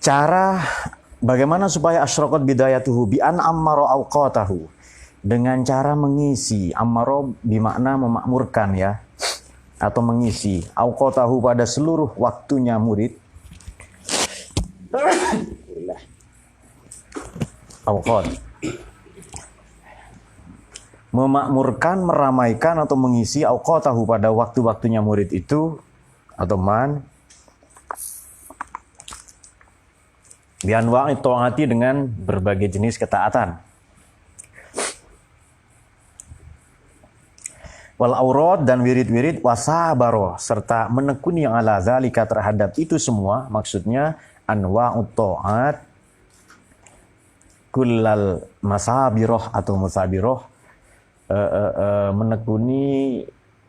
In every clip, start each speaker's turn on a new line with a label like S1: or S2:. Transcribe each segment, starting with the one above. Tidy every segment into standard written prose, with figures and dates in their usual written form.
S1: Cara bagaimana supaya asyraqat bidayatuhu bi an ammara awqatahu, dengan cara mengisi. Ammara bimakna memakmurkan ya, atau mengisi awqatahu pada seluruh waktunya murid. Awqat, memakmurkan, meramaikan atau mengisi awqatahu pada waktu-waktunya murid itu atau man bianwa'i ta'ati, dengan berbagai jenis ketaatan. Wal aurad, dan wirid-wirid, wasabaro, serta menekuni ala zalika, terhadap itu semua. Maksudnya anwa'ut ta'at kullal masabiroh atau musabiroh, menekuni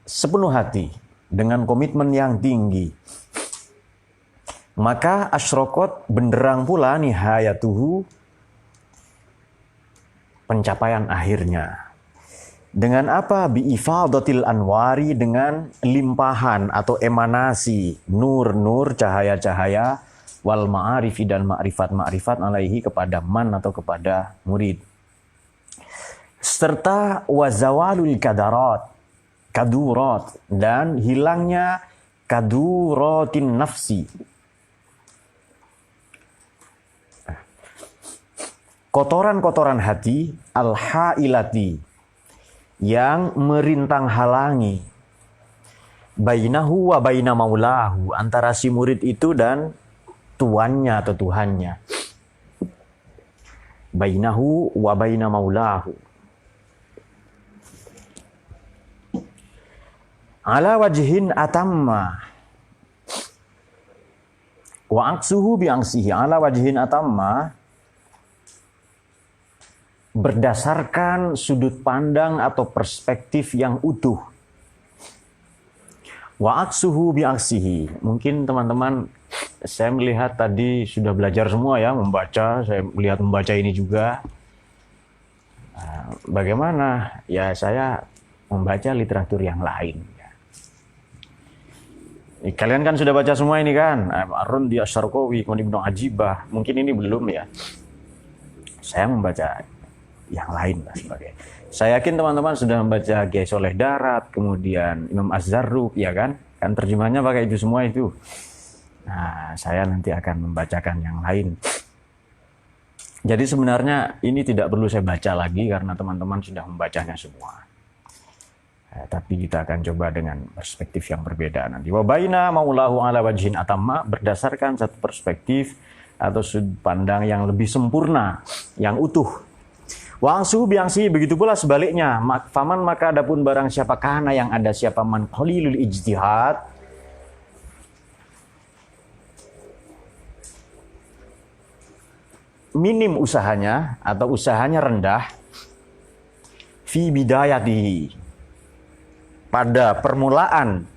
S1: sepenuh hati dengan komitmen yang tinggi. Maka asyraqat, benderang pula nihayatuhu, pencapaian akhirnya. Dengan apa? Bi'ifadatil anwari, dengan limpahan atau emanasi nur-nur, cahaya-cahaya, wal ma'arifi, dan ma'rifat-ma'rifat, alaihi, kepada man atau kepada murid. Serta wazawalul kadurat, dan hilangnya kaduratin nafsi, kotoran-kotoran hati, al-hailati, yang merintang halangi, bainahu wa baina maulahu, antara si murid itu dan tuannya atau Tuhannya. Bainahu wa baina maulahu. Ala wajhin atamma wa aksuhu bi angsihi. Ala wajhin atamma, berdasarkan sudut pandang atau perspektif yang utuh. Wa aksuhu bi aksihi. Mungkin teman-teman, saya melihat tadi sudah belajar semua ya, membaca. Saya melihat membaca ini juga. Bagaimana? Ya, saya membaca literatur yang lain. Kalian kan sudah baca semua ini kan? Arun di Asyarqawi, Ibnu Ajibah. Mungkin ini belum ya. Saya membaca yang lain lah sebagai. Saya yakin teman-teman sudah membaca Kiai Soleh Darat, kemudian Imam Az-Zarruq, ya kan? Kan terjemahnya pakai itu semua itu. Nah, saya nanti akan membacakan yang lain. Jadi sebenarnya ini tidak perlu saya baca lagi karena teman-teman sudah membacanya semua. Tapi kita akan coba dengan perspektif yang berbeda nanti. Wa baina maulahu ala wajhin atamma, berdasarkan satu perspektif atau sudut pandang yang lebih sempurna, yang utuh. Wangsu biangsi, begitu pula sebaliknya. Faman, maka adapun barang siapa, kana yang ada siapa, man qalilul ijtihad, minim usahanya atau usahanya rendah, fi bidayatihi, pada permulaan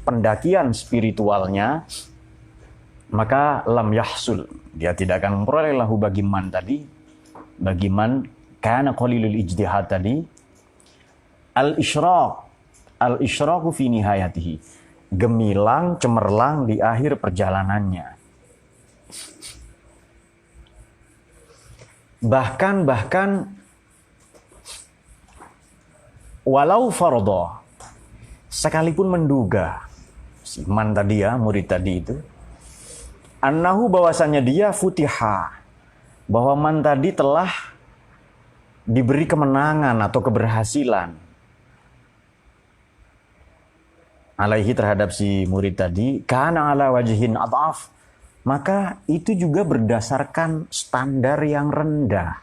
S1: pendakian spiritualnya, maka lam yahsul, dia tidak akan memperoleh lahu bagi man tadi, bagi man kana qalilul ijtihad tadi, al-isyraqu fi nihayatihi, gemilang cemerlang di akhir perjalanannya. Bahkan walau fardha, sekalipun menduga si man tadi ya, murid tadi itu, annahu, bahwasannya dia futiha, bahwa man tadi telah diberi kemenangan atau keberhasilan, alaihi, terhadap si murid tadi, kana ala wajhin adhaf, maka itu juga berdasarkan standar yang rendah.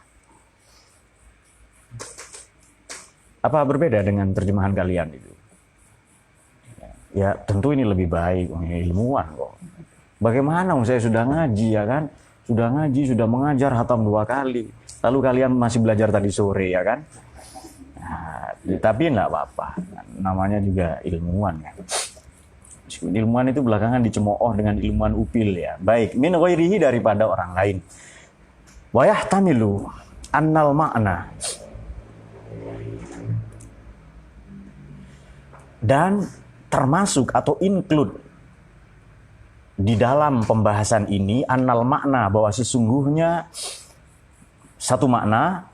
S1: Apa berbeda dengan terjemahan kalian itu? Ya tentu ini lebih baik, ini ilmuwan kok. Bagaimana saya sudah ngaji ya kan? Sudah ngaji, sudah mengajar hatam 2 kali. Lalu kalian masih belajar tadi sore ya kan? Nah, tapi enggak apa-apa. Namanya juga ilmuwan kan. Ilmuwan itu belakangan dicemooh dengan ilmuwan upil ya. Baik, min ghairihi, daripada orang lain. Wa yahtamilu annal makna, dan termasuk atau include di dalam pembahasan ini annal makna, bahwa sesungguhnya satu makna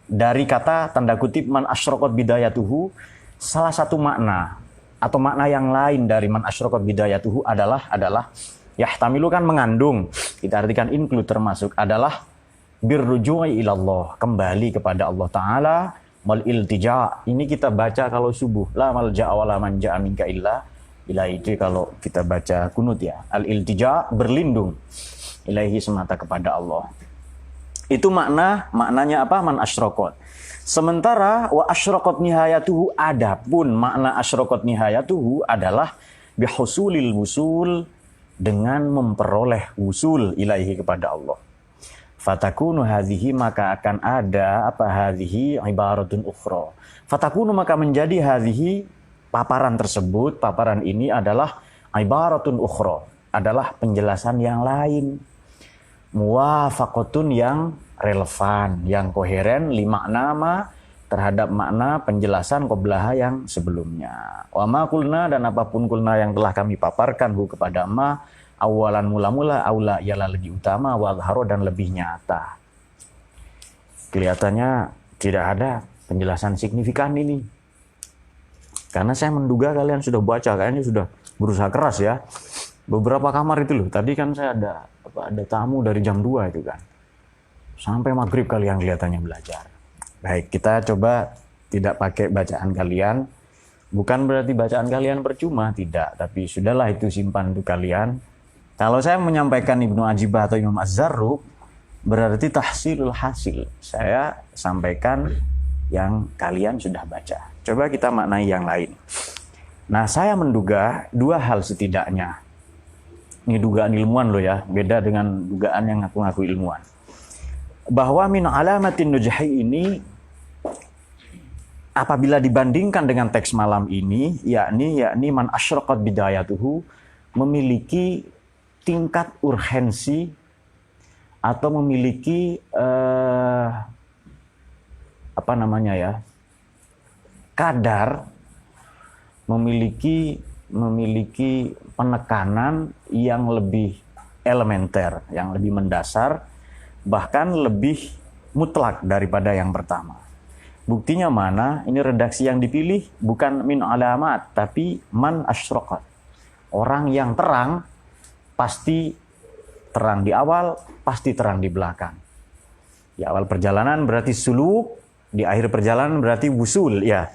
S1: dari kata tanda kutip man asyraqat bidayatuhu, salah satu makna atau makna yang lain dari man asyraqat bidayatuhu adalah yahtamilu kan mengandung, kita artikan include termasuk, adalah birruju'i ilallah, kembali kepada Allah Ta'ala, mal iltija, ini kita baca kalau subuh, la malja'a wa la manja'a minka illa ilaihi, kalau kita baca kunut ya, al iltija, berlindung, ilaihi, semata kepada Allah. Itu maknanya apa? Man asyraqat. Sementara wa asyraqat nihayatuhu, adapun makna asyraqat nihayatuhu adalah bihusulil wusul, dengan memperoleh wusul ilaihi kepada Allah. Fatakunu hadhihi, maka akan ada apa hadhihi ibaratun ukhra. Fatakunu, maka menjadi hadhihi, paparan tersebut, paparan ini adalah ibaratun ukhra, adalah penjelasan yang lain. Muwafaqatun, yang relevan, yang koheren, lima nama terhadap makna penjelasan qablaha yang sebelumnya. Wa ma qulna, dan apapun qulna yang telah kami paparkan hu kepada ma, awalan mula-mula, aula ialah lebih utama, wa adharo, dan lebih nyata. Kelihatannya tidak ada penjelasan signifikan ini. Karena saya menduga kalian sudah baca, kayaknya sudah berusaha keras ya. Beberapa kamar itu loh, tadi kan saya ada tamu dari jam 2 itu kan. Sampai maghrib kalian kelihatannya belajar. Baik, kita coba tidak pakai bacaan kalian. Bukan berarti bacaan kalian percuma, tidak. Tapi sudahlah, itu simpan untuk kalian. Kalau saya menyampaikan Ibnu Ajibah atau Imam Az-Zarruq, berarti tahsilul hasil. Saya sampaikan yang kalian sudah baca. Coba kita maknai yang lain. Nah, saya menduga dua hal setidaknya. Ini dugaan ilmuwan loh ya, beda dengan dugaan yang ngaku-ngaku ilmuwan. Bahwa min alamatin nujhi ini, apabila dibandingkan dengan teks malam ini, yakni man asyraqat bidayatuhu, memiliki tingkat urgensi atau memiliki kadar, memiliki penekanan yang lebih elementer, yang lebih mendasar, bahkan lebih mutlak daripada yang pertama. Buktinya mana? Ini redaksi yang dipilih bukan min alamat, tapi man asyraqat. Orang yang terang pasti terang di awal, pasti terang di belakang. Di awal perjalanan berarti suluk, di akhir perjalanan berarti wusul ya.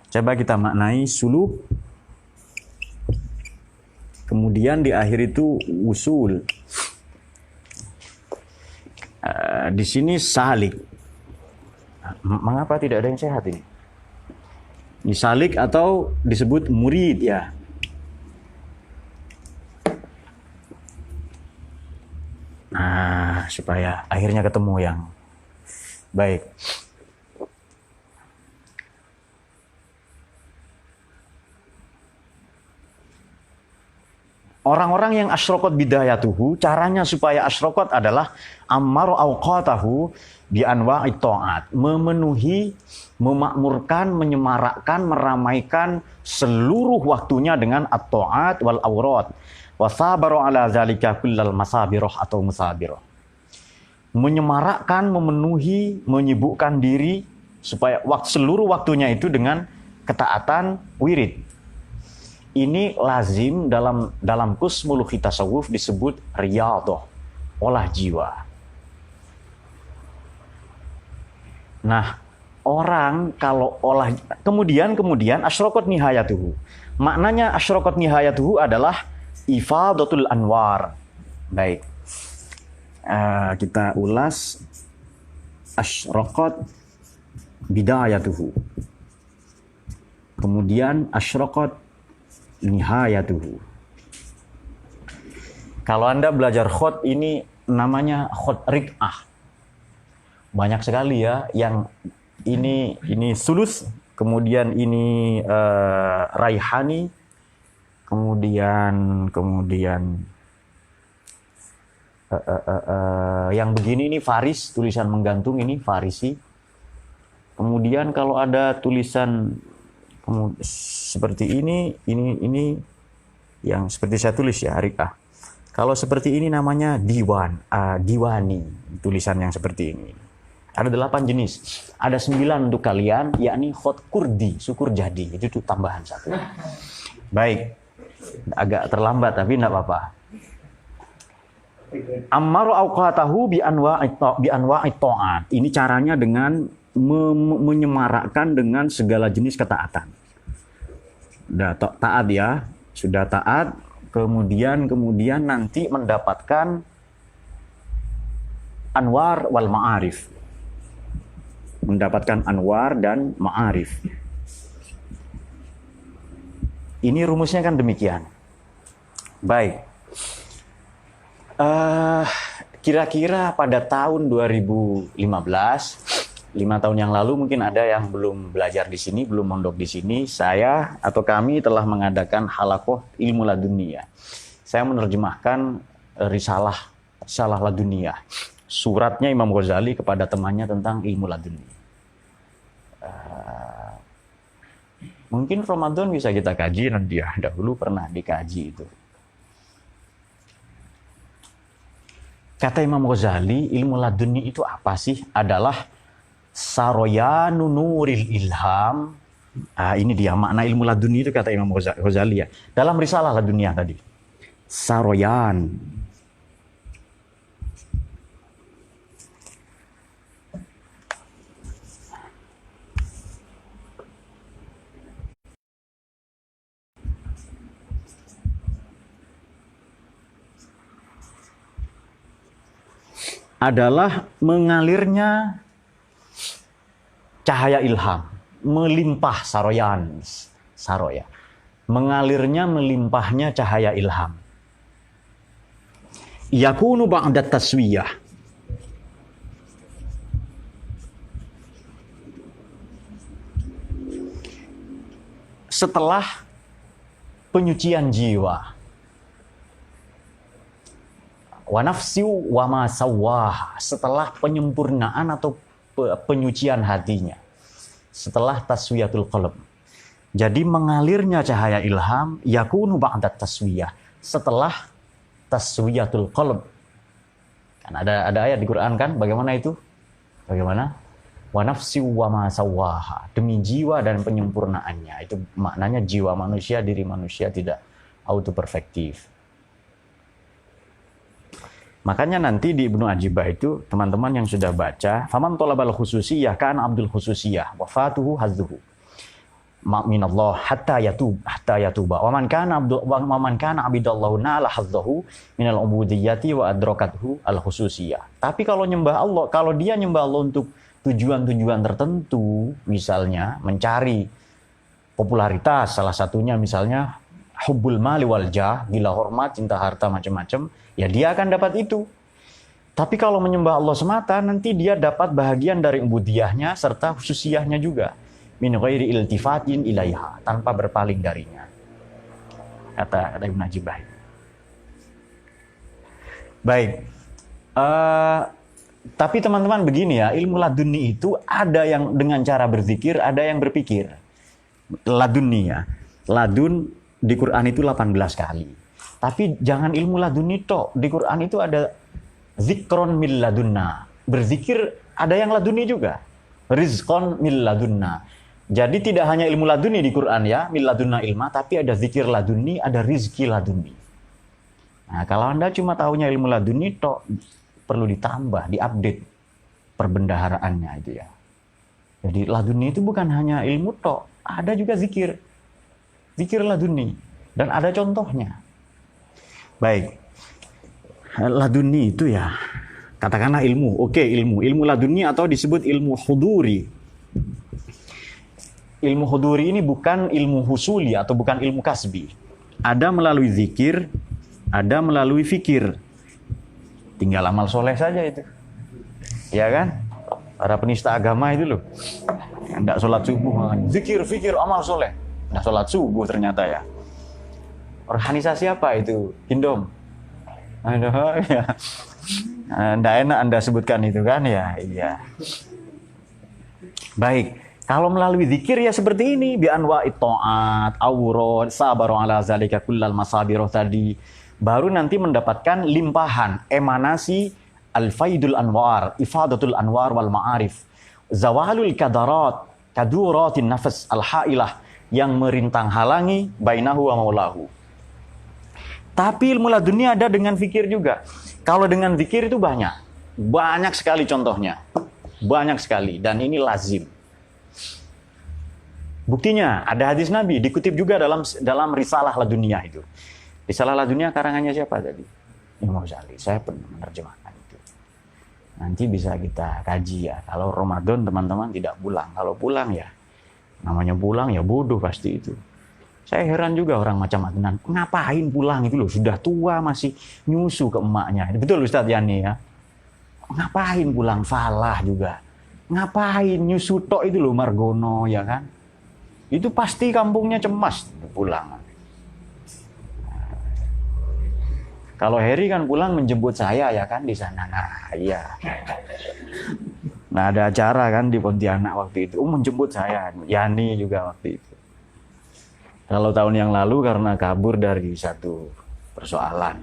S1: Coba kita maknai suluk, kemudian di akhir itu wusul. Di sini salik. Mengapa tidak ada yang sehat ini? Ini salik atau disebut murid ya. Nah, supaya akhirnya ketemu yang baik. Orang-orang yang asyraqat bidayatuhu, caranya supaya asyraqat adalah ammaru awqatahu bi anwa'it ta'at, memenuhi, memakmurkan, menyemarakkan, meramaikan seluruh waktunya dengan at-ta'at wal awrat. Wa sabaru ala zalika kullal masabirah atau musabirah. Menyemarakkan, memenuhi, menyibukkan diri supaya seluruh waktunya itu dengan ketaatan wirid. Ini lazim dalam qismul tasawuf disebut riyadhah, olah jiwa. Nah, orang kalau olah kemudian asyraqat nihayatuhu. Maknanya asyraqat nihayatuhu adalah ifadatul anwar. Baik. Kita ulas asyraqat bidayatuhu. Kemudian asyraqat nihayatuhu. Kalau Anda belajar khot, ini namanya khot rik'ah. Banyak sekali ya, yang ini sulus, kemudian ini raihani, kemudian yang begini ini faris, tulisan menggantung ini farisi. Kemudian kalau ada tulisan seperti ini yang seperti saya tulis ya, rik'ah. Kalau seperti ini namanya diwani, tulisan yang seperti ini. Ada 8 jenis. Ada 9 untuk kalian, yakni khot kurdi, syukur jadi. Itu tuh tambahan 1. Baik. Agak terlambat tapi enggak apa-apa. Ammaru awqatahu bi anwa'i ta'at. Ini caranya dengan menyemarakkan dengan segala jenis ketaatan. Sudah taat ya, sudah taat, kemudian nanti mendapatkan anwar wal ma'arif. Mendapatkan anwar dan ma'arif. Ini rumusnya kan demikian. Baik. Kira-kira pada tahun 2015, 5 tahun yang lalu mungkin ada yang belum belajar di sini, belum mondok di sini. Saya atau kami telah mengadakan halaqah ilmu laduniyah. Saya menerjemahkan risalah laduniyah. Suratnya Imam Ghazali kepada temannya tentang ilmu laduni. Mungkin Ramadan bisa kita kaji nanti ya. Dahulu pernah dikaji itu. Kata Imam Ghazali, ilmu laduni itu apa sih? Adalah saroyanu nuril ilham. Ini dia makna ilmu laduni itu kata Imam Ghazali ya. Dalam risalah laduniyah tadi. Saroyan. Adalah mengalirnya cahaya ilham, melimpah saroya, mengalirnya melimpahnya cahaya ilham. Yakunu ba'da taswiyah. Setelah penyucian jiwa. Wa nafsi wa ma sawwaha, setelah penyempurnaan atau penyucian hatinya, setelah taswiyatul qalb. Jadi mengalirnya cahaya ilham yakunu ba'da taswiyah, setelah taswiyatul qalb. Kan ada ayat di Quran kan, bagaimana itu? Bagaimana? Wa nafsi wa ma sawwaha, demi jiwa dan penyempurnaannya. Itu maknanya jiwa manusia, diri manusia tidak auto perfektif. Makanya nanti di Ibnu Ajibah itu teman-teman yang sudah baca, faman talabal khususiyah kana abdul khususiyah wafatuhu hazzuhu minallah hatta yatuba wa man kana abidallahu nala hazzahu minal ubudiyyati wa adrakathu al khususiyah. Tapi kalau nyembah Allah, kalau dia nyembah Allah untuk tujuan-tujuan tertentu, misalnya mencari popularitas, salah satunya misalnya hubbul mali wal jah, gila hormat, cinta harta, macam-macam, ya dia akan dapat itu. Tapi kalau menyembah Allah semata, nanti dia dapat bahagian dari ubudiyahnya serta khususiyahnya juga. Min ghairi iltifatin ilaiha, tanpa berpaling darinya. Kata Ibnu Ajibah. Baik. Tapi teman-teman begini ya, ilmu laduni itu ada yang dengan cara berzikir, ada yang berpikir. Laduni ya. Ladun di Quran itu 18 kali. Tapi jangan ilmu laduni tok. Di Quran itu ada zikron mil ladunna. Berzikir ada yang laduni juga. Rizqon mil ladunna. Jadi tidak hanya ilmu laduni di Quran ya, mil ladunna ilma, tapi ada zikir laduni, ada rizki laduni. Nah, kalau Anda cuma tahunya ilmu laduni tok, perlu ditambah, diupdate perbendaharaannya itu ya. Jadi laduni itu bukan hanya ilmu tok, ada juga zikir. Zikir laduni. Dan ada contohnya. Baik. Laduni itu ya, katakanlah ilmu. Oke, ilmu. Ilmu laduni atau disebut ilmu huduri. Ilmu huduri ini bukan ilmu husuli atau bukan ilmu kasbi. Ada melalui zikir, ada melalui fikir. Tinggal amal soleh saja itu. Ya kan? Para penista agama itu loh. Tidak sholat subuh. Zikir, fikir, amal soleh. Nah, sholat subuh ternyata ya. Organisasi apa itu? Hindom. Aduh, ya. Nggak enak Anda sebutkan itu kan ya. Iya. Baik. Kalau melalui zikir ya seperti ini. Bi anwa'i ta'at, awrad, sabaru ala zalika kullal masabiroh tadi. baru nanti mendapatkan limpahan emanasi al-faidul anwar, ifadatul anwar wal ma'arif, zawalul kadarat, kaduratin nafas al-hailah, yang merintang halangi bainahu wa maulahu. Tapi ilmu laduni ada dengan zikir juga. Kalau dengan zikir itu banyak sekali contohnya, banyak sekali, dan ini lazim. Buktinya ada hadis Nabi dikutip juga dalam risalah laduniyah itu. Risalah laduniyah karangannya siapa tadi? Imam Ghazali. Saya pernah menerjemahkan itu. Nanti bisa kita kaji ya. Kalau Ramadan teman-teman tidak pulang. Kalau pulang ya, namanya pulang ya bodoh pasti itu. Saya heran juga orang macam Adnan. Ngapain pulang itu loh? Sudah tua masih nyusu ke emaknya. Betul Ustadz Yani ya? Ngapain pulang? Falah juga. Ngapain nyusu tok itu loh Margono ya kan? Itu pasti kampungnya cemas pulang. Kalau Heri kan pulang menjemput saya ya kan di sana. Nah, iya. Nah, ada acara kan di Pontianak waktu itu. Menjemput saya. Yani juga waktu itu. Kalau tahun yang lalu karena kabur dari satu persoalan.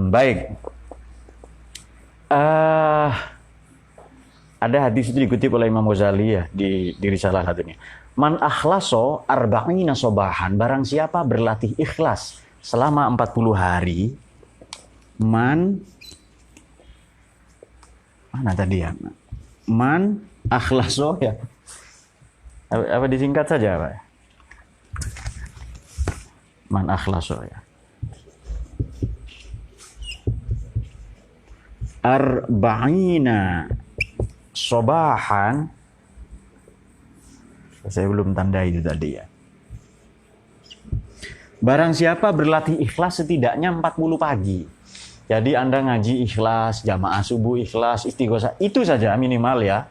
S1: Baik. Ada hadis itu dikutip oleh Imam Ghazali ya di risalah satunya. Man akhlaso arba'ina sobahan, barang siapa berlatih ikhlas selama 40 hari, mana tadi ya? Man akhlaso ya. Apa disingkat saja, Pak? Man akhlaso ya. Arba'ina sobahan. Saya belum tanda itu tadi ya. Barang siapa berlatih ikhlas setidaknya 40 pagi. Jadi Anda ngaji ikhlas, jamaah subuh ikhlas, istighosah, itu saja minimal ya.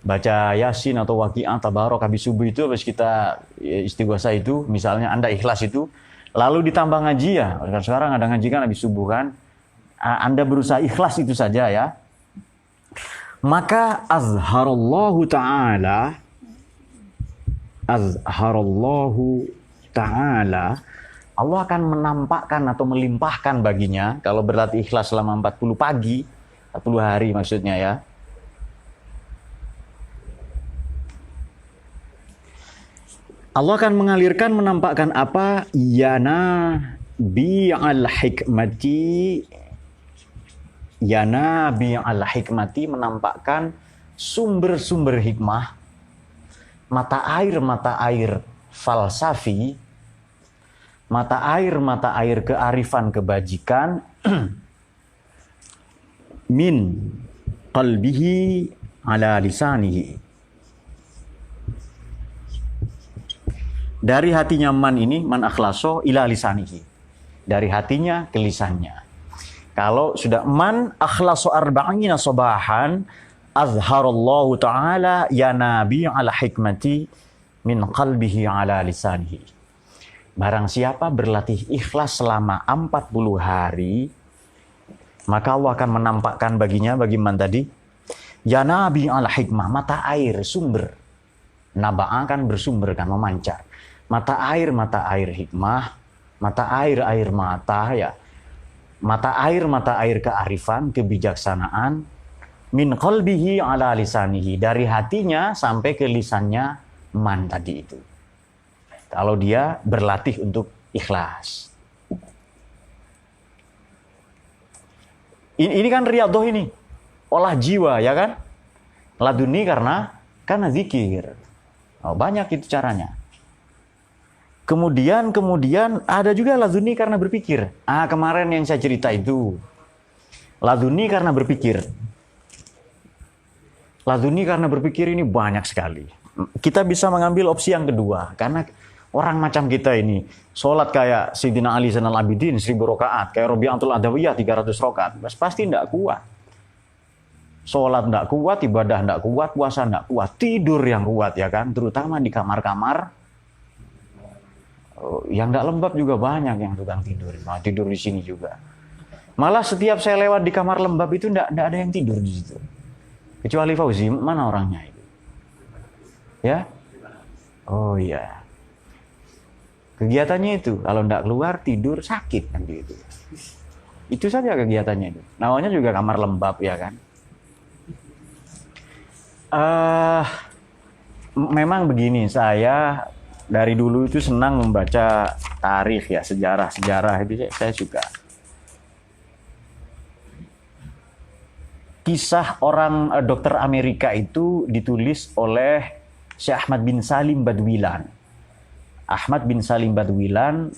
S1: Baca Yasin atau Waqiah, Tabarok, habis subuh itu, habis kita istighosah itu, misalnya Anda ikhlas itu, lalu ditambah ngaji ya. Sekarang ada ngaji kan habis subuh kan. Anda berusaha ikhlas itu saja ya. Maka azharallahu ta'ala Allah akan menampakkan atau melimpahkan baginya kalau berlatih ikhlas selama 40 pagi, 40 hari maksudnya ya. Allah akan mengalirkan, menampakkan apa? Yana bi'al hikmati, menampakkan sumber-sumber hikmah, mata air falsafi, mata air kearifan kebajikan min qalbihi ala lisanihi. Dari hatinya man ini, man akhlaso ila lisanihi. Dari hatinya ke lisannya. Kalau sudah man akhlaso arba'ina sobahan, azharallahu ta'ala ya nabi ala hikmati min qalbihi ala lisanihi. Barang siapa berlatih ikhlas selama 40 hari, maka Allah akan menampakkan baginya, bagi man tadi, ya nabi ala hikmah, mata air, sumber. Naba'a kan bersumber kan, memancar. Mata air hikmah, mata air mata ya, mata air kearifan, kebijaksanaan, min qalbihi ala lisanihi, dari hatinya sampai ke lisannya man tadi itu. Kalau dia berlatih untuk ikhlas. Ini kan riyadhah ini, olah jiwa ya kan? Laduni karena zikir. Banyak itu caranya. Kemudian ada juga laduni karena berpikir. Kemarin yang saya cerita itu. Laduni karena berpikir. Laduni karena berpikir ini banyak sekali. Kita bisa mengambil opsi yang kedua. Karena orang macam kita ini, sholat kayak Sayyidina Ali Zainal Abidin 1000 rakaat, kayak Rabi'atul Adawiyah 300 rakaat, pasti tidak kuat. Sholat tidak kuat, ibadah tidak kuat, puasa tidak kuat, tidur yang kuat ya kan, terutama di kamar-kamar. Yang tidak lembab juga banyak yang tukang tidur. Tidur di sini juga. Malah setiap saya lewat di kamar lembab itu tidak ada yang tidur di situ. Kecuali Fauzi, mana orangnya itu? Ya? Oh iya. Kegiatannya itu, kalau nggak keluar tidur sakit kan gitu. Itu saja kegiatannya itu. Namanya juga kamar lembab ya kan. Memang begini, saya dari dulu itu senang membaca tarikh ya, sejarah itu saya suka. Kisah orang dokter Amerika itu ditulis oleh Syekh Ahmad bin Salim Badwilan. Ahmad bin Salim Badwilan,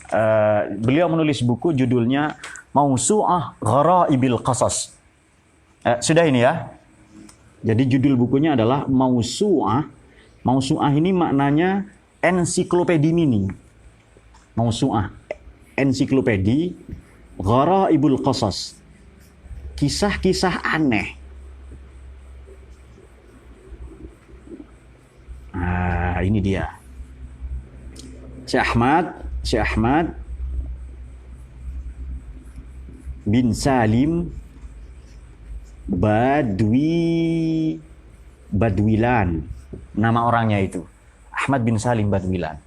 S1: beliau menulis buku judulnya Mausu'ah Ghara'ibil Qasas. Sudah ini ya. Jadi judul bukunya adalah Mausu'ah. Mausu'ah ini maknanya ensiklopedi mini. Mausu'ah, ensiklopedi Ghara'ibil Qasas. Kisah-kisah aneh. Nah, ini dia. Syekh Ahmad bin Salim Badwilan. Nama orangnya itu. Ahmad bin Salim Badwilan.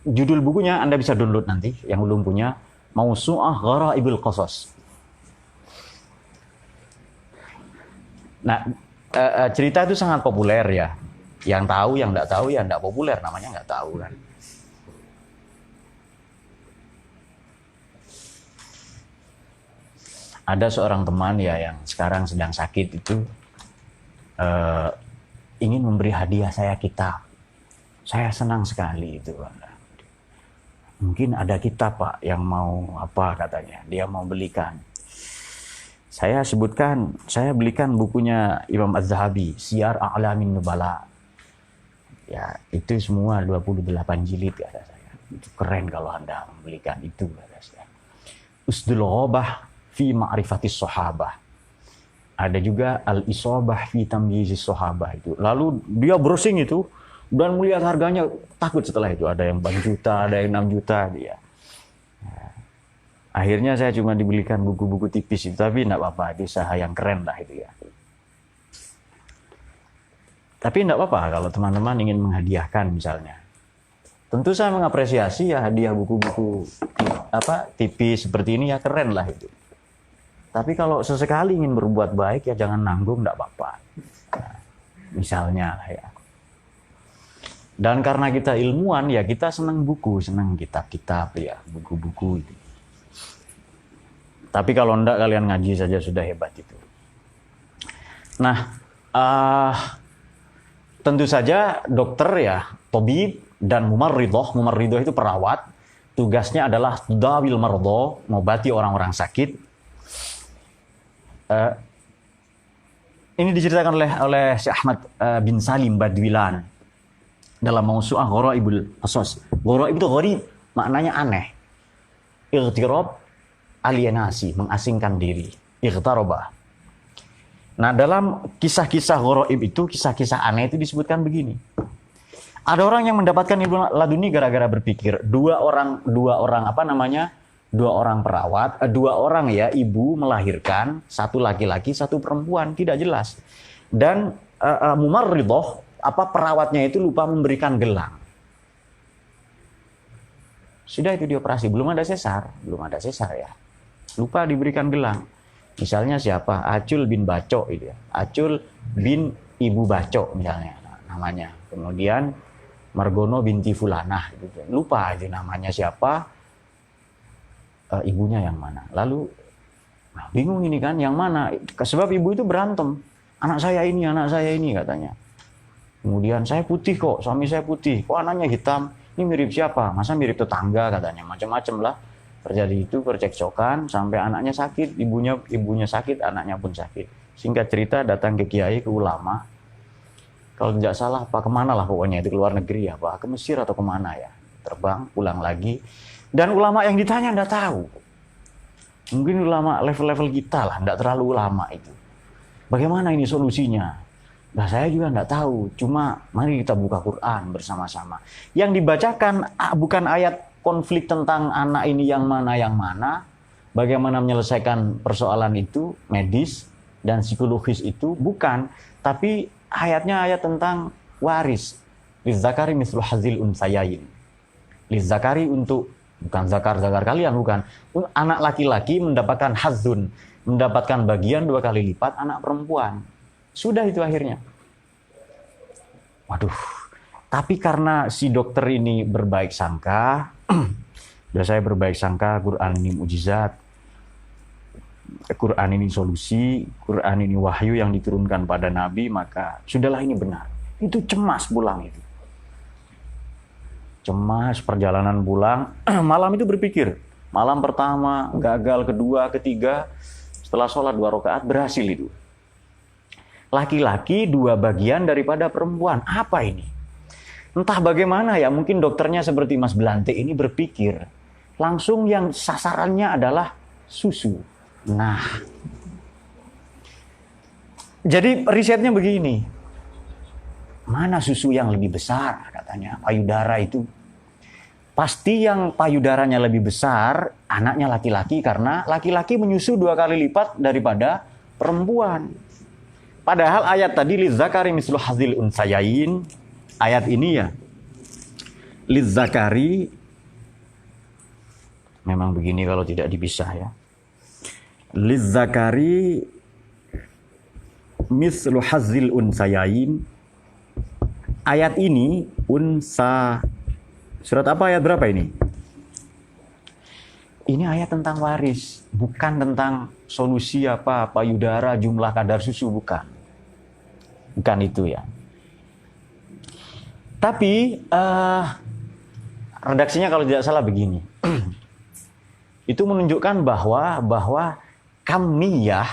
S1: Judul bukunya Anda bisa download nanti, yang belum punya. Mausu'ah Ghara'ibil Qasas. Nah, cerita itu sangat populer ya. Yang tahu, yang enggak tahu ya enggak populer, namanya enggak tahu kan. Ada seorang teman ya yang sekarang sedang sakit itu ingin memberi hadiah saya kitab. Saya senang sekali itu. Mungkin ada kitab Pak yang mau apa katanya. Dia mau belikan. Saya sebutkan, saya belikan bukunya Imam Az-Zahabi, Siyar A'lamin Nubala. Ya, itu semua 28 jilid kata saya. Itu keren kalau Anda membelikan itu kata saya. Usdul Ghabah fi ma'rifatis sahabah. Ada juga Al-Isabah fi tamyizis sahabah itu. Lalu dia browsing itu dan melihat harganya, takut setelah itu. Ada yang 4 juta, ada yang 6 juta dia. Nah, akhirnya saya cuma dibelikan buku-buku tipis itu, tapi enggak apa-apa, itu usaha yang keren lah itu ya. Tapi enggak apa-apa kalau teman-teman ingin menghadiahkan misalnya. Tentu saya mengapresiasi ya hadiah buku-buku tipis seperti ini ya, keren lah itu. Tapi kalau sesekali ingin berbuat baik ya jangan nanggung, enggak apa-apa. Nah, misalnya ya. Dan karena kita ilmuwan ya kita senang buku, senang kitab-kitab ya, buku-buku itu. Tapi kalau enggak kalian ngaji saja sudah hebat itu. Nah, tentu saja dokter ya, tabib dan mumarridhah. Mumarridhah itu perawat. Tugasnya adalah dawil mardha, mengobati orang-orang sakit. Ini diceritakan oleh Syekh Ahmad bin Salim Badwilan dalam Mausu'ah Ghara'ibil Qasas. Gharaib itu gharib, maknanya aneh. Ightirab, alienasi, mengasingkan diri. Ightaraba. Nah, dalam kisah-kisah gharaib itu, kisah-kisah aneh itu disebutkan begini. Ada orang yang mendapatkan ilmu laduni gara-gara berpikir. Dua orang perawat, dua orang ya, ibu melahirkan, satu laki-laki, satu perempuan, tidak jelas. Dan mumarridhah, perawatnya itu lupa memberikan gelang. Sudah itu dioperasi, belum ada sesar ya. Lupa diberikan gelang. Misalnya siapa? Acul bin Baco itu ya. Acul bin Ibu Baco misalnya namanya. Kemudian Margono binti Fulanah gitu. Lupa aja namanya siapa, ibunya yang mana. Lalu bingung ini kan yang mana? Sebab ibu itu berantem. Anak saya ini katanya. Kemudian saya putih kok, suami saya putih. Kok anaknya hitam? Ini mirip siapa? Masa mirip tetangga katanya. Macam-macam lah. Terjadi itu percekcokan sampai anaknya sakit, ibunya sakit, anaknya pun sakit. Singkat cerita datang ke kiai, ke ulama. Kalau tidak salah kemana lah pokoknya itu, ke luar negeri apa, ke Mesir atau kemana ya. Terbang, pulang lagi. Dan ulama yang ditanya tidak tahu. Mungkin ulama level-level kita lah, tidak terlalu ulama itu. Bagaimana ini solusinya? Nah, saya juga tidak tahu. Cuma mari kita buka Quran bersama-sama. Yang dibacakan bukan ayat konflik tentang anak ini yang mana, bagaimana menyelesaikan persoalan itu, medis dan psikologis itu, bukan. Tapi ayatnya ayat tentang waris. Lizzakari mislu hazil unsayain. Lizzakari untuk, bukan zakar kalian, bukan. Anak laki-laki mendapatkan hadzun, mendapatkan bagian 2 kali lipat anak perempuan. Sudah itu akhirnya. Waduh, tapi karena si dokter ini berbaik sangka, sudah saya berbaik sangka, Quran ini mujizat, Quran ini solusi, Quran ini wahyu yang diturunkan pada Nabi, maka sudahlah ini benar. Itu cemas pulang itu. Cemas perjalanan pulang, malam itu berpikir, malam pertama, gagal, kedua, ketiga, setelah sholat 2 rakaat berhasil itu. Laki-laki 2 bagian daripada perempuan. Apa ini? Entah bagaimana ya, mungkin dokternya seperti Mas Belante ini berpikir, langsung yang sasarannya adalah susu. Nah, jadi risetnya begini, mana susu yang lebih besar katanya, payudara itu. Pasti yang payudaranya lebih besar, anaknya laki-laki, karena laki-laki menyusu 2 kali lipat daripada perempuan. Padahal ayat tadi lizzakari mislu hadzil unsayain, ayat ini ya lizzakari, memang begini kalau tidak dipisah ya. Lizzakari mislu hadzil unsayain. Ayat ini unsa, surat apa, ayat berapa ini? Ini ayat tentang waris, bukan tentang solusi apa, payudara, jumlah kadar susu, bukan. Bukan itu ya. Tapi redaksinya kalau tidak salah begini. Itu menunjukkan bahwa kamiyah,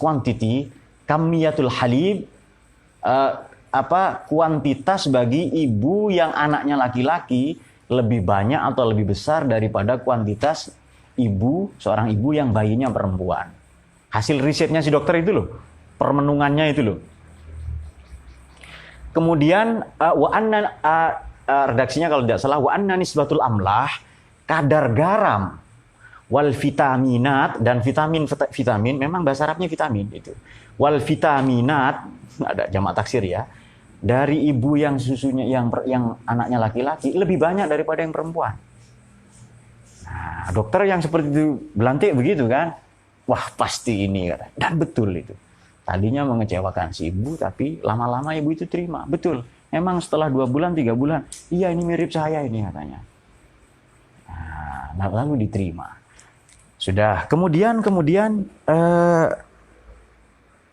S1: quantity, kamiyatul halib, kuantitas bagi ibu yang anaknya laki-laki lebih banyak atau lebih besar daripada kuantitas seorang ibu yang bayinya perempuan. Hasil risetnya si dokter itu loh, permenungannya itu loh. Kemudian redaksinya kalau tidak salah, wa anna nisbatul amlah, kadar garam, wal vitaminat, dan vitamin memang bahasa Arabnya vitamin itu. Wal vitaminat, ada jamak taksir ya, dari ibu yang susunya yang anaknya laki-laki lebih banyak daripada yang perempuan. Nah, dokter yang seperti itu belantik begitu kan, wah pasti ini kata. Dan betul itu. Tadinya mengecewakan si ibu, tapi lama-lama ibu itu terima. Betul, memang setelah 2 bulan, 3 bulan, iya ini mirip saya ini katanya. Nah, lalu diterima. Sudah, kemudian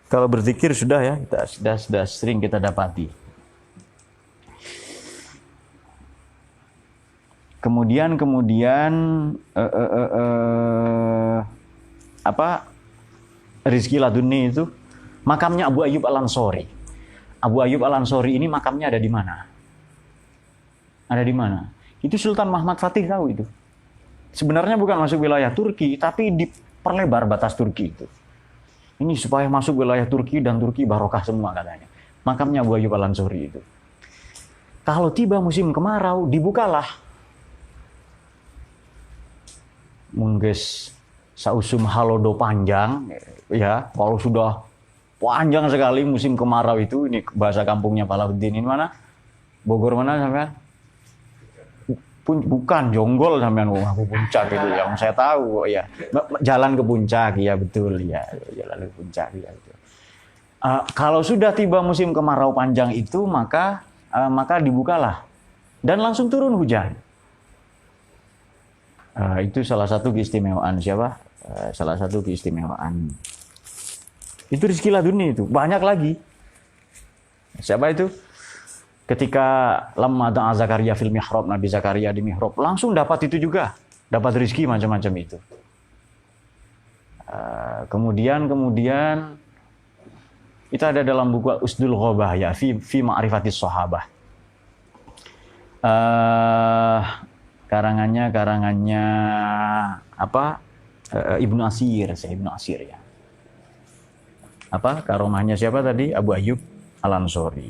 S1: kalau berzikir sudah ya, kita sudah sering kita dapati. Kemudian rizki laduni itu makamnya Abu Ayyub Al-Ansori. Abu Ayyub Al-Ansori ini makamnya ada di mana? Ada di mana? Itu Sultan Muhammad Fatih tahu itu. Sebenarnya bukan masuk wilayah Turki, tapi diperlebar batas Turki itu. Ini supaya masuk wilayah Turki dan Turki barokah semua katanya. Makamnya Abu Ayyub Al-Ansori itu. Kalau tiba musim kemarau, dibukalah. Mungges sausum halodo panjang, ya, kalau sudah panjang sekali musim kemarau itu, ini bahasa kampungnya Pak Lauddin, ini mana? Bogor mana sampean? Bukan, Jonggol sampean, aku Puncak itu yang saya tahu ya. Jalan ke Puncak, ya betul ya, jalan ke Puncak ya itu. Kalau sudah tiba musim kemarau panjang itu, maka dibukalah dan langsung turun hujan. Itu salah satu keistimewaan siapa? Salah satu keistimewaan. Itu rizki laduni itu, banyak lagi. Siapa itu? Ketika lamma da'a Zakaria fil mihrab, Nabi Zakaria di mihrab, langsung dapat itu juga, dapat rizki macam-macam itu. Kemudian itu ada dalam buku Usdul Ghobah ya, fi ma'rifatis sahabah. Karangannya Ibnu Asir ya. Karomahnya siapa tadi? Abu Ayyub Al-Ansori.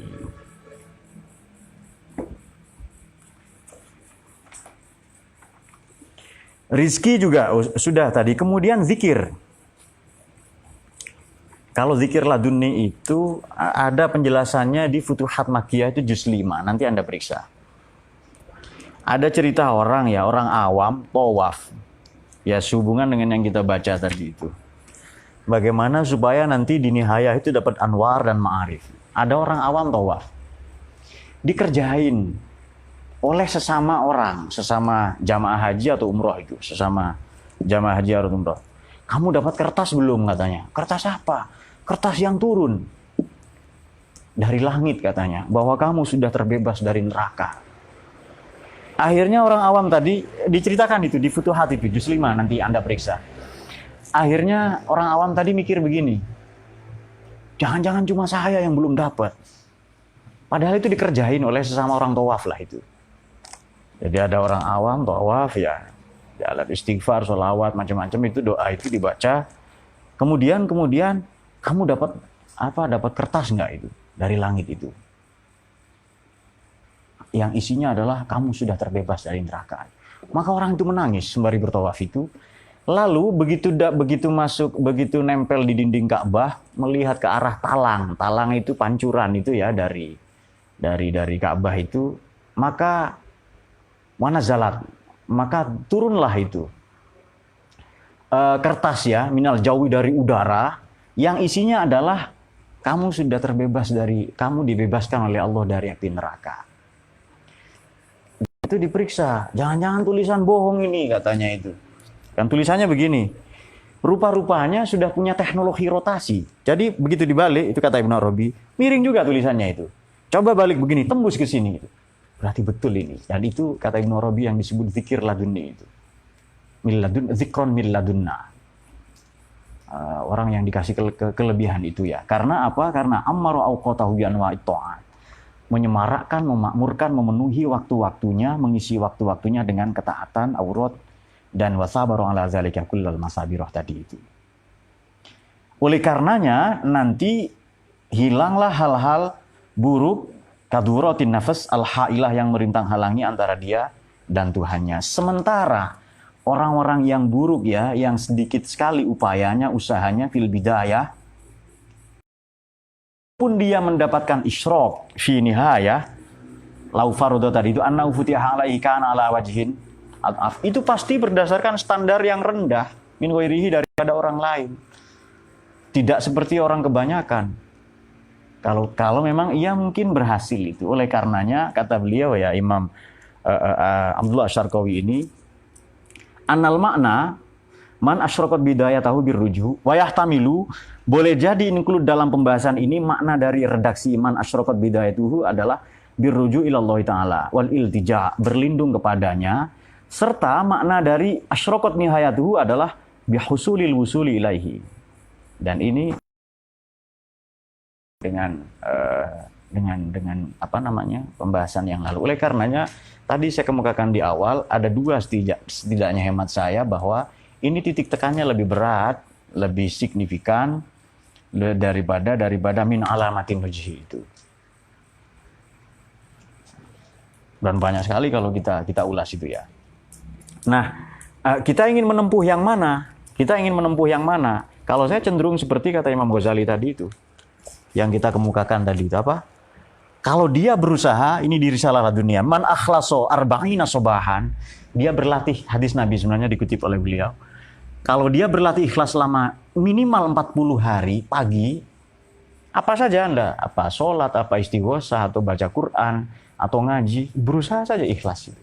S1: Rizki juga sudah tadi. Kemudian zikir. Kalau zikir laduni itu ada penjelasannya di Futuhat Makkiyah itu juz 5. Nanti Anda periksa. Ada cerita orang ya, orang awam tawaf. Ya sehubungan dengan yang kita baca tadi itu. Bagaimana supaya nanti di nihayah itu dapat anwar dan ma'arif. Ada orang awam tawaf. Dikerjain oleh sesama orang, sesama jamaah haji atau umroh itu, sesama jamaah haji atau umroh. Kamu dapat kertas belum katanya? Kertas apa? Kertas yang turun dari langit katanya, bahwa kamu sudah terbebas dari neraka. Akhirnya orang awam tadi diceritakan itu di Futuhat itu, juz 5 nanti Anda periksa. Akhirnya orang awam tadi mikir begini, jangan-jangan cuma saya yang belum dapat. Padahal itu dikerjain oleh sesama orang tawaf lah itu. Jadi ada orang awam tawaf ya, jalan istighfar, sholawat, macam-macam itu doa itu dibaca. Kemudian kamu dapat apa? Dapat kertas nggak itu dari langit itu? Yang isinya adalah kamu sudah terbebas dari neraka. Maka orang itu menangis sembari bertawaf itu. Lalu begitu masuk, begitu nempel di dinding Ka'bah, melihat ke arah talang. Talang itu pancuran itu ya dari Ka'bah itu, maka wanazalat, maka turunlah itu kertas ya, minal jauhi dari udara, yang isinya adalah kamu sudah kamu dibebaskan oleh Allah dari api neraka. Itu diperiksa, jangan-jangan tulisan bohong ini katanya itu. Kan tulisannya begini, rupa-rupanya sudah punya teknologi rotasi. Jadi begitu dibalik, itu kata Ibnu Arabi, miring juga tulisannya itu. Coba balik begini, tembus ke sini. Berarti betul ini. Dan itu kata Ibnu Arabi yang disebut zikir ladunni itu. Zikron min ladunna. Orang yang dikasih kelebihan itu ya. Karena apa? Karena ammaru awqatahu bi anwa'i ta'at. Menyemarakkan, memakmurkan, memenuhi waktu-waktunya, mengisi waktu-waktunya dengan ketaatan, aurat, dan wasabaru ala zalika kullal masabirah tadi itu. Oleh karenanya nanti hilanglah hal-hal buruk kaduratin nafas al-hailah yang merintang halangi antara dia dan Tuhannya. Sementara orang-orang yang buruk ya, yang sedikit sekali upayanya, usahanya fil bidayah, pun dia mendapatkan isyraq fi nihayah, lau farodo tadi itu anna futiha alaihi kana ala wajhin itu pasti berdasarkan standar yang rendah min ghairihi daripada orang lain. Tidak seperti orang kebanyakan. Kalau memang ia mungkin berhasil itu. Oleh karenanya kata beliau ya Imam Abdullah Asy-Syarqawi ini, annal makna man asyraqat bidayatahu birruju wa yahtamilu, boleh jadi include dalam pembahasan ini makna dari redaksi man asyraqat bidayatuhu adalah birruju ilallahi ta'ala wal iltija, berlindung kepadanya, serta makna dari asyraqat nihayatuhu adalah bihusulil wusuli ilaihi. Dan ini dengan apa namanya, pembahasan yang lalu. Oleh karenanya tadi saya kemukakan di awal ada dua setidaknya hemat saya, bahwa ini titik tekannya lebih berat, lebih signifikan daripada min alamatin wajhi itu. Dan banyak sekali kalau kita ulas itu ya. Nah, kita ingin menempuh yang mana? Kalau saya cenderung seperti kata Imam Ghazali tadi itu, yang kita kemukakan tadi itu apa? Kalau dia berusaha, ini di Risalah Dunia, man akhlaso arba'ina sobahan, dia berlatih, hadis Nabi sebenarnya dikutip oleh beliau. Kalau dia berlatih ikhlas selama minimal 40 hari pagi, apa saja Anda, apa sholat, apa istighosah, atau baca Quran, atau ngaji, berusaha saja ikhlas itu.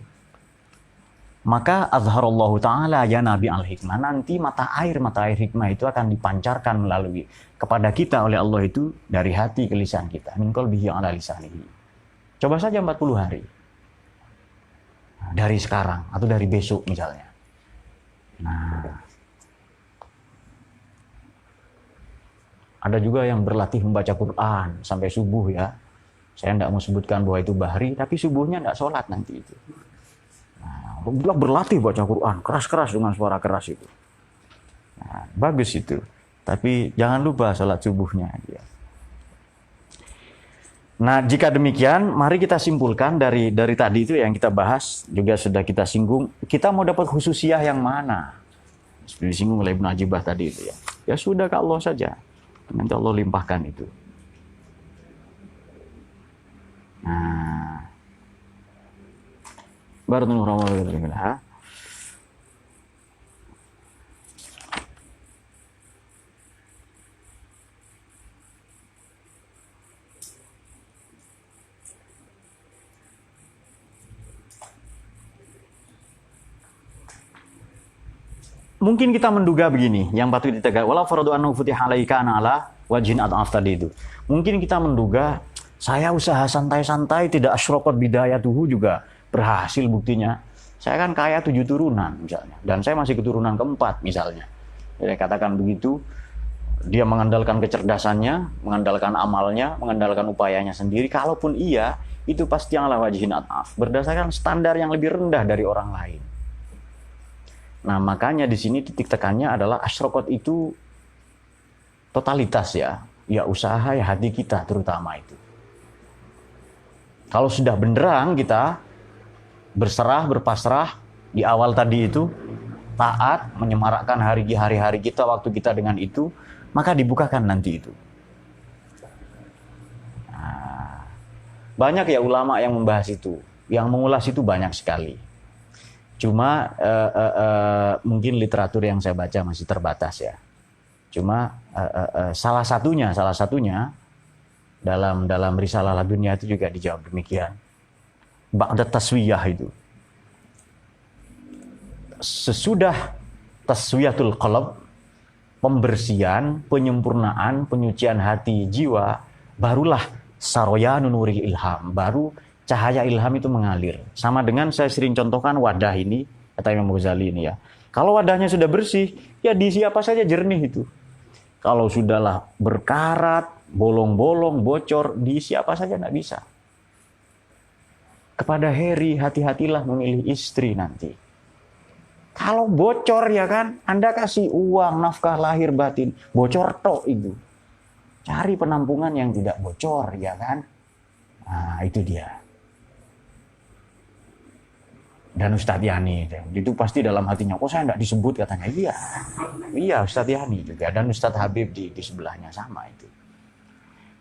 S1: Maka azharallahu ta'ala ya nabi al-hikmah, nanti mata air hikmah itu akan dipancarkan melalui kepada kita oleh Allah itu dari hati ke lisan kita, min qalbihi ala lisanihi. Coba saja 40 hari. Nah, dari sekarang atau dari besok misalnya. Nah, ada juga yang berlatih membaca Quran sampai subuh ya. Saya tidak mau sebutkan bahwa itu bahri, tapi subuhnya tidak sholat nanti itu. Nah, berlatih baca Quran keras-keras dengan suara keras itu. Nah, bagus itu. Tapi jangan lupa sholat subuhnya. Ya. Nah, jika demikian, mari kita simpulkan dari tadi itu yang kita bahas, juga sudah kita singgung. Kita mau dapat khususiyah yang mana? Sudah disinggung oleh Ibnu Ajibah tadi itu ya. Ya sudah ke Allah saja. Nanti Allah limpahkan itu. Nah, Barakallahu warahmatullahi. Mungkin kita menduga begini, yang patut ditegak, wala faradu annahu futiha alaika ala wajhin ad'af tadi itu. Mungkin kita menduga, saya usaha santai-santai tidak asyraqat bidayatuhu juga berhasil buktinya. Saya kan kaya 7 turunan misalnya, dan saya masih keturunan keempat misalnya. Jadi katakan begitu, dia mengandalkan kecerdasannya, mengandalkan amalnya, mengandalkan upayanya sendiri. Kalaupun iya, itu pasti ala wajhin ad'af, berdasarkan standar yang lebih rendah dari orang lain. Nah, makanya di sini titik tekannya adalah asyraqat itu totalitas ya. Ya usaha ya hati kita terutama itu. Kalau sudah benderang kita berserah, berpasrah di awal tadi itu, taat, menyemarakkan hari-hari kita, waktu kita dengan itu, maka dibukakan nanti itu. Nah, banyak ya ulama yang membahas itu, yang mengulas itu banyak sekali. Cuma mungkin literatur yang saya baca masih terbatas ya. Cuma salah satunya dalam Risalah Ladunya itu juga dijawab demikian. Ba'da taswiyah itu. Sesudah taswiyatul qalb, pembersihan, penyempurnaan, penyucian hati jiwa, barulah saroyanun nuri ilham, baru cahaya ilham itu mengalir. Sama dengan saya sering contohkan wadah ini, kata Imam Ghazali ini ya. Kalau wadahnya sudah bersih, ya diisi apa saja jernih itu. Kalau sudahlah berkarat, bolong-bolong, bocor, diisi apa saja tidak bisa. Kepada Heri, hati-hatilah memilih istri nanti. Kalau bocor ya kan, Anda kasih uang, nafkah lahir batin, bocor tok itu. Cari penampungan yang tidak bocor ya kan. Nah itu dia. Dan Ustadz Yani itu pasti dalam hatinya, kok saya tidak disebut katanya. Iya Ustadz Yani juga, dan Ustadz Habib di sebelahnya sama itu.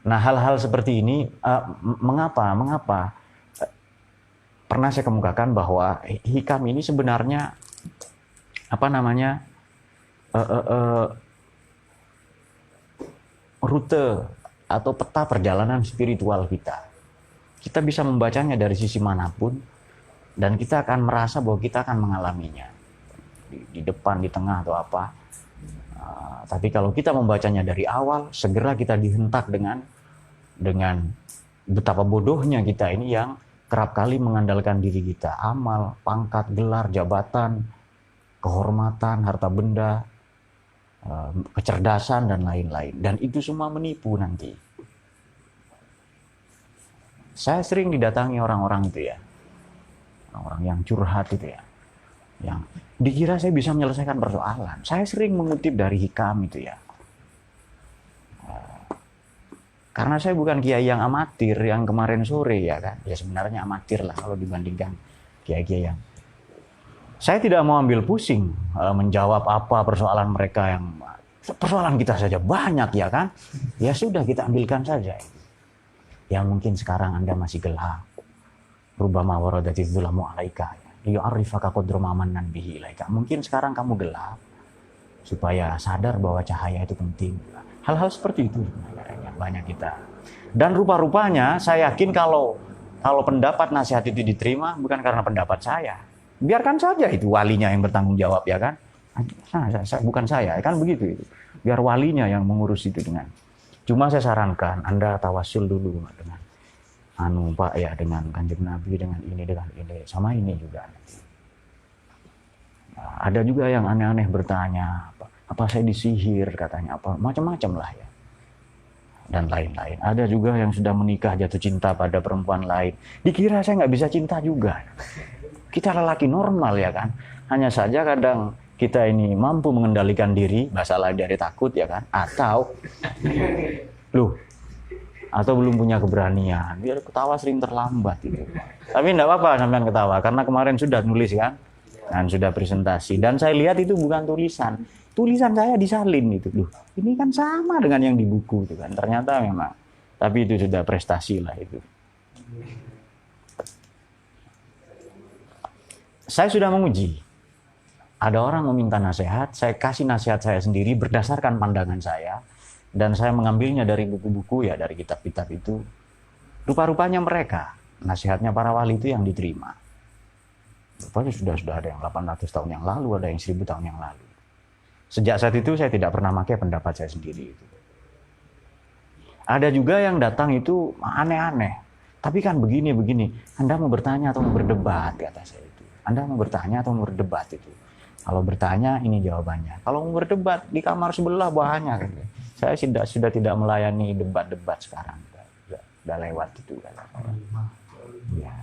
S1: Nah hal-hal seperti ini mengapa pernah saya kemukakan bahwa hikam ini sebenarnya rute atau peta perjalanan spiritual kita. Kita bisa membacanya dari sisi manapun, dan kita akan merasa bahwa kita akan mengalaminya di depan, di tengah atau apa. Tapi kalau kita membacanya dari awal, segera kita dihentak dengan betapa bodohnya kita ini yang kerap kali mengandalkan diri kita, amal, pangkat, gelar, jabatan, kehormatan, harta benda, kecerdasan dan lain-lain. Dan itu semua menipu nanti. Saya sering didatangi orang-orang itu ya. Orang-orang yang curhat itu ya, yang dikira saya bisa menyelesaikan persoalan. Saya sering mengutip dari hikam itu ya, karena saya bukan kiai yang amatir yang kemarin sore ya kan, ya sebenarnya amatir lah kalau dibandingkan kiai-kiai yang. Saya tidak mau ambil pusing menjawab apa persoalan mereka, yang persoalan kita saja banyak ya kan, ya sudah kita ambilkan saja. Yang mungkin sekarang Anda masih gelap. Rubama waradati dzulamu alaika liya'rifaka qadra ma mannan bihi ilaika. Mungkin sekarang kamu gelap supaya sadar bahwa cahaya itu penting. Hal-hal seperti itu banyak kita. Dan rupa-rupanya saya yakin kalau pendapat nasihat itu diterima bukan karena pendapat saya. Biarkan saja itu walinya yang bertanggung jawab ya kan. Bukan saya kan begitu itu. Biar walinya yang mengurus itu dengan. Cuma saya sarankan Anda tawasul dulu dengan Pak ya, dengan Kanjeng Nabi, dengan ini, sama ini juga. Nah, ada juga yang aneh-aneh bertanya, apa saya disihir katanya, apa macam-macam lah ya, dan lain-lain. Ada juga yang sudah menikah jatuh cinta pada perempuan lain, dikira saya nggak bisa cinta juga. Kita lelaki normal ya kan, hanya saja kadang kita ini mampu mengendalikan diri, bahasa lain dari takut ya kan, atau belum punya keberanian, biar ketawa sering terlambat gitu. Tapi enggak apa-apa sampean ketawa, karena kemarin sudah nulis kan, dan sudah presentasi, dan saya lihat itu bukan tulisan saya disalin itu. Ini kan sama dengan yang di buku itu kan, ternyata memang, tapi itu sudah prestasi lah itu. saya sudah menguji. Ada orang meminta nasihat, saya kasih nasihat saya sendiri berdasarkan pandangan saya, dan saya mengambilnya dari buku-buku ya, dari kitab-kitab itu. Rupa-rupanya mereka, nasihatnya para wali itu yang diterima. Rupanya sudah ada yang 800 tahun yang lalu, ada yang 1000 tahun yang lalu. Sejak saat itu saya tidak pernah pakai pendapat saya sendiri itu. Ada juga yang datang itu aneh-aneh. Tapi kan begini, Anda mau bertanya atau mau berdebat, kata saya itu. Anda mau bertanya atau mau berdebat itu. Kalau bertanya, ini jawabannya. Kalau mau berdebat, di kamar sebelah banyak. Gitu. Saya sudah tidak melayani debat-debat sekarang. Sudah lewat itu. Ya.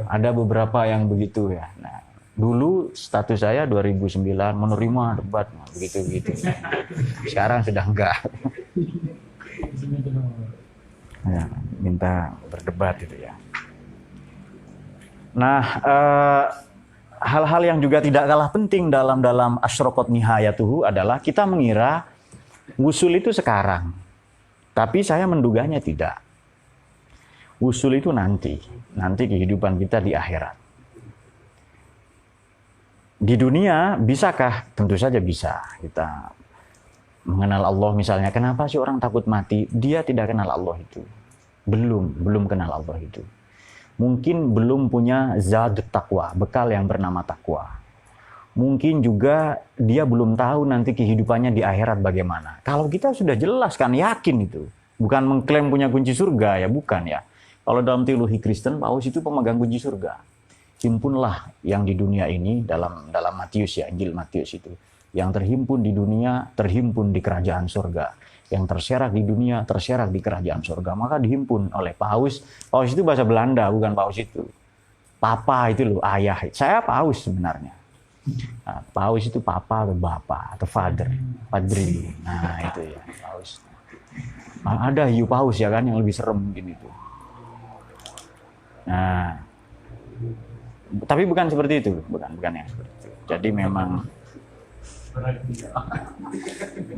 S1: Ada beberapa yang begitu ya. Nah, dulu status saya 2009 menerima debat, begitu-begitu. Sekarang sudah enggak. Ya, minta berdebat itu ya. Nah, hal-hal yang juga tidak kalah penting dalam asyraqat nihayatuhu adalah kita mengira wusul itu sekarang. Tapi saya menduganya tidak. Wusul itu nanti kehidupan kita di akhirat. Di dunia bisakah? Tentu saja bisa. Kita mengenal Allah misalnya. Kenapa sih orang takut mati? Dia tidak kenal Allah itu. Belum kenal Allah itu. Mungkin belum punya zat takwa, bekal yang bernama takwa. Mungkin juga dia belum tahu nanti kehidupannya di akhirat bagaimana. Kalau kita sudah jelas kan, yakin itu. Bukan mengklaim punya kunci surga ya, bukan ya. Kalau dalam teologi Kristen, Paus itu pemegang kunci surga. Himpunlah yang di dunia ini dalam Matius ya, Injil Matius itu. Yang terhimpun di dunia, terhimpun di kerajaan surga. Yang terserak di dunia, terserak di kerajaan surga. Maka dihimpun oleh Paus. Paus itu bahasa Belanda, bukan Paus itu. Papa itu loh, ayah. Saya Paus sebenarnya. Nah, Paus itu papa atau bapak atau father, padri. Nah itu ya, Paus. Nah, ada hiu paus ya kan, yang lebih serem mungkin itu. Nah, tapi bukan seperti itu, bukan yang seperti itu. Jadi memang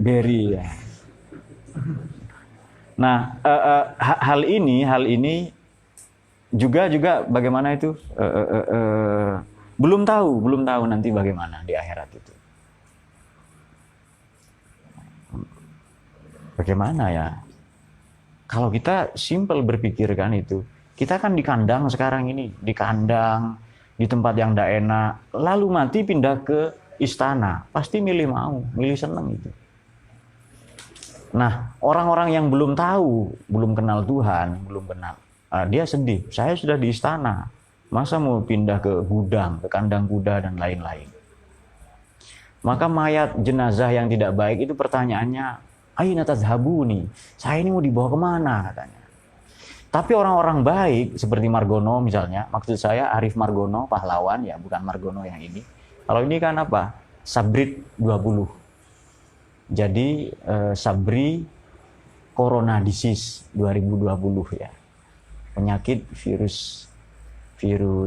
S1: Berry ya. Nah, hal ini juga bagaimana itu belum tahu nanti bagaimana di akhirat itu. Bagaimana ya? Kalau kita simpel berpikirkan itu, kita kan di kandang sekarang ini, di kandang, di tempat yang tidak enak, lalu mati pindah ke istana, pasti milih seneng itu. Nah, orang-orang yang belum tahu, belum kenal Tuhan, dia sedih. Saya sudah di istana, masa mau pindah ke gudang, ke kandang kuda dan lain-lain. Maka mayat jenazah yang tidak baik itu pertanyaannya, aina tazhabuni? Saya ini mau dibawa kemana katanya. Tapi orang-orang baik seperti Margono misalnya, maksud saya Arif Margono, pahlawan ya, bukan Margono yang ini. Kalau ini kan apa? Sabrit 20. Jadi Sabri Corona Disease 2020 ya. Penyakit virus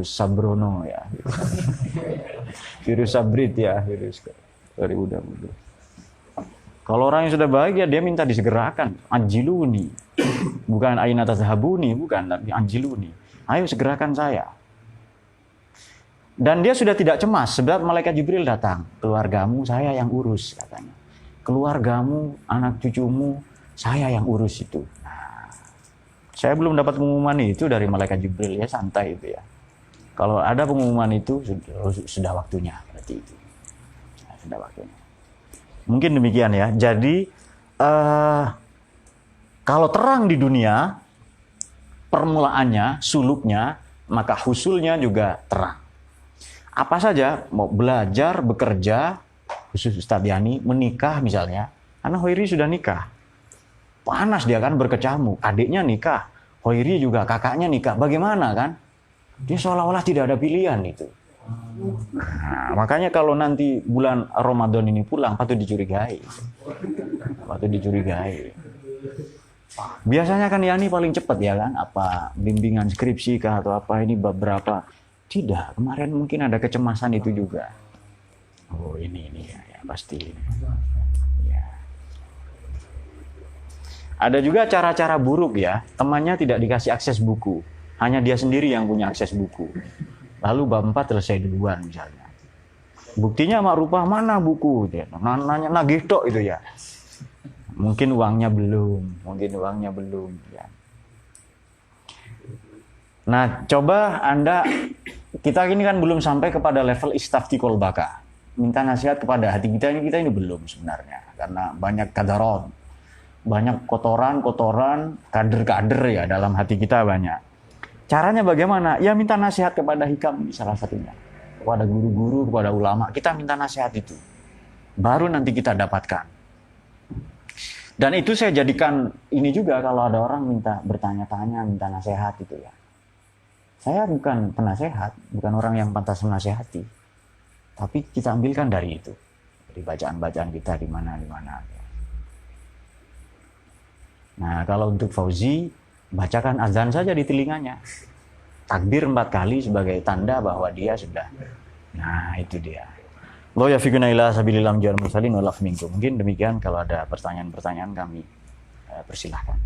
S1: Sabrono ya. Virus Sabrit ya, virus 2020. Kalau orang yang sudah baik ya dia minta disegerakan. Anjiluni. Bukan aina tazhabuni, bukan, tapi anjiluni. Ayo segerakan saya. Dan dia sudah tidak cemas sebab malaikat Jibril datang. Keluargamu saya yang urus katanya. Keluargamu, anak cucumu saya yang urus itu. Nah, saya belum dapat pengumuman itu dari malaikat Jibril ya, santai itu ya. Kalau ada pengumuman itu sudah waktunya berarti itu. Nah, sudah waktunya. Mungkin demikian ya. Jadi kalau terang di dunia permulaannya, suluknya, maka husulnya juga terang. Apa saja, mau belajar, bekerja, khusus Ustadz Yani, menikah misalnya. Karena Hoiri sudah nikah. Panas dia kan berkecamuk. Adiknya nikah. Hoiri juga kakaknya nikah. Bagaimana kan? Dia seolah-olah tidak ada pilihan itu. Nah, makanya kalau nanti bulan Ramadan ini pulang, patut dicurigai. Biasanya kan Yani paling cepat ya kan? Apa bimbingan skripsi kah atau apa ini beberapa. Tidak, kemarin mungkin ada kecemasan itu juga. Oh ini ya pasti. Ya. Ada juga cara-cara buruk ya. Temannya tidak dikasih akses buku. Hanya dia sendiri yang punya akses buku. lalu bab 4 selesai duluan misalnya. Buktinya mak rupah mana buku? Dia nanya nagih tok itu ya. Mungkin uangnya belum ya. Nah, coba Anda, kita ini kan belum sampai kepada level istafti kolbaka. Minta nasihat kepada hati kita ini belum sebenarnya. Karena banyak kadaron, banyak kotoran, kader-kader ya dalam hati kita banyak. Caranya bagaimana? Ya minta nasihat kepada hikam salah satunya. Kepada guru-guru, kepada ulama, kita minta nasihat itu. Baru nanti kita dapatkan. Dan itu saya jadikan ini juga kalau ada orang bertanya-tanya, minta nasihat itu ya. Saya bukan penasehat, bukan orang yang pantas menasehati. Tapi kita ambilkan dari itu. Dari bacaan-bacaan kita di mana. Nah, kalau untuk Fauzi, bacakan azan saja di telinganya. Takbir 4 kali sebagai tanda bahwa dia sudah. Nah, itu dia. Lo ya fikuna ila sabilil amjal mursalin walaf minkum. Mungkin demikian, kalau ada pertanyaan-pertanyaan kami persilahkan.